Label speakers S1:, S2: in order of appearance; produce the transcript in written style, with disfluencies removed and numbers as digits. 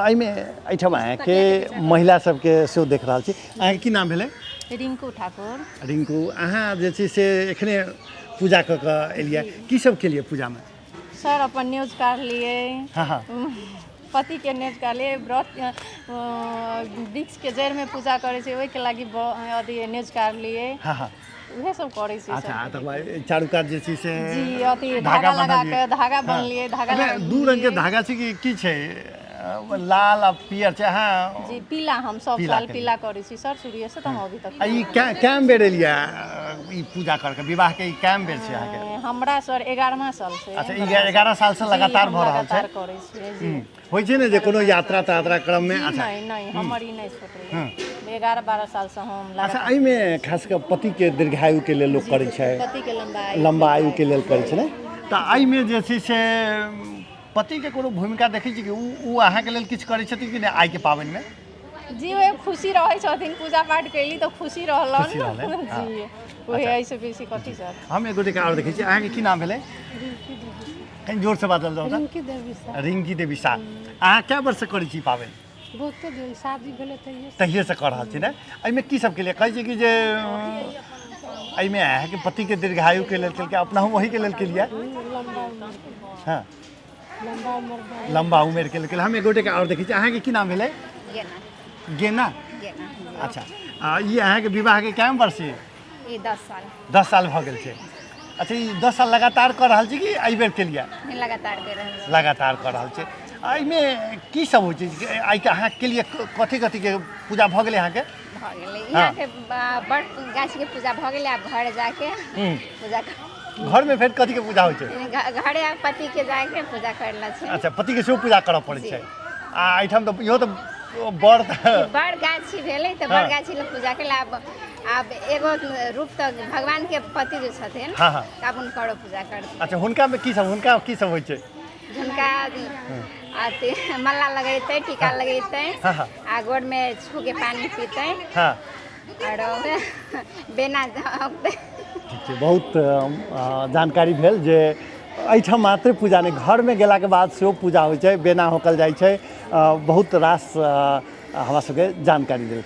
S1: एहिमे एहिठाम अहाँके महिला सबके सेहो देख रहल छी। अहाँके की नाम भेलै?
S2: रिंकू ठाकुर।
S1: रिंकू, अहाँ जे छै से एखने पूजा कऽ कऽ एलियै, की सब केलियै पूजामे?
S2: सर अपन न्यूज काढ़ लिए।
S1: हाँ हाँ।
S2: पति के न्यूज काढ़ लिए। व्रत वृक्ष के जड़ में पूजा करे छै, ओहि के लागी अथी न्यूज काढ़ लिए।
S1: हाँ हाँ।
S2: उहे सब करे छै।
S1: अच्छा, तब चारू कात जे छै से
S2: जी अथी धागा लगा के धागा बनलिए। धागा लगा
S1: दू रंग के धागा छै कि की छै? लाल आ पियर छै। हाँ
S2: जी पीला, हम सब साल पीला करे छी सर, शुरू से तो हम अभी तक।
S1: ई कैम बेर एलिया ई पूजा करके? विवाह के ई कैम बेर छै अहाँके?
S2: हमरा सर 11वां साल से।
S1: अच्छा, 11 साल से लगातार भऽ रहल छै।
S2: करे छी जी।
S1: होइ छै ने जे कोनो यात्रा तात्रा क्रम में? अच्छा
S2: नहीं हमर ई नहीं छूट रही। 11-12 साल से हम लगा।
S1: अच्छा, एहिमे खास कर पति के दीर्घायु के लेल लोग करे छै,
S2: पति के
S1: लंबा आयु के लेल करे छै ने। तऽ एहिमे जे छै से पति के कोनो भूमिका देखै छी कि उ अहाँ के लेल किछु करै छथिन कि नहि आइ के पाबनि में?
S2: जी वे खुशी रहे छथिन, पूजा पाठ कैली तो खुशी रहलन जी। ओहे ऐसे बेसी कथी सर।
S1: हम एगो टा और देखै छी। अहाँ के की नाम भेलै? कहीं जोर से बाजल जाओ।
S3: रिंकी देवी साहब।
S1: रिंकी देवी साहब, अहाँ कए वर्ष से करै छी पाबनि?
S3: बहुते दिन शादी भेले
S1: तहिए से कर रहल छी ने। एहिमे की सब के लिए कहै छी कि जे एहिमे अहाँके पति के दीर्घायु के लेल केलकै, अपना वही के लेल केलिए? हाँ, लंबा उम्र के लेल। हम एगो टा और देखै छी। अहाँ के की नाम भेलै? गेना। अच्छा, ई अहाँके विवाह के कए वर्ष?
S2: ई 10 साल।
S1: 10 साल भऽ गेल छै। अच्छा, ई 10 साल लगातार कर रहल छी कि एहि बेर केलिए?
S2: लगातार कर रहल छी।
S1: लगातार कर रहल छी। एहिमे की सब होइ छै? आइ के अहाँ के लिए कथी कथी के पूजा भऽ गेलै अहाँके?
S2: भऽ गेलै यहाँ के बड़ गाछ के पूजा भऽ गेलै। आब घर जाके पूजा
S1: घर में फेर कथी के पूजा होइ छै?
S2: घरे पति के जाके पूजा करला छै।
S1: अच्छा, पति के सेहो पूजा करऽ पड़ै छै। आ एहिठाम तऽ इहो तऽ बड़
S2: गाछी भेलै तऽ बड़ गाछी ले पूजा केला। आब एगो रूप तऽ भगवान के पति जो छथिन, आब उनकर पूजा करथिन।
S1: अच्छा, हुनका में की सब होइ छै?
S2: हुनका अथी माला लगेतै, टीका लगेतै, आ गोड़ में छू के पानी पीतै। हाँ, और बेना ठीक
S1: छै। बहुत जानकारी भेल जे एहिठाम मात्र पूजा नहीं, घर में गेला के बाद सेहो पूजा होइ छै, बेना होकल जाइ छै। बहुत रास हमरा सबके जानकारी देल।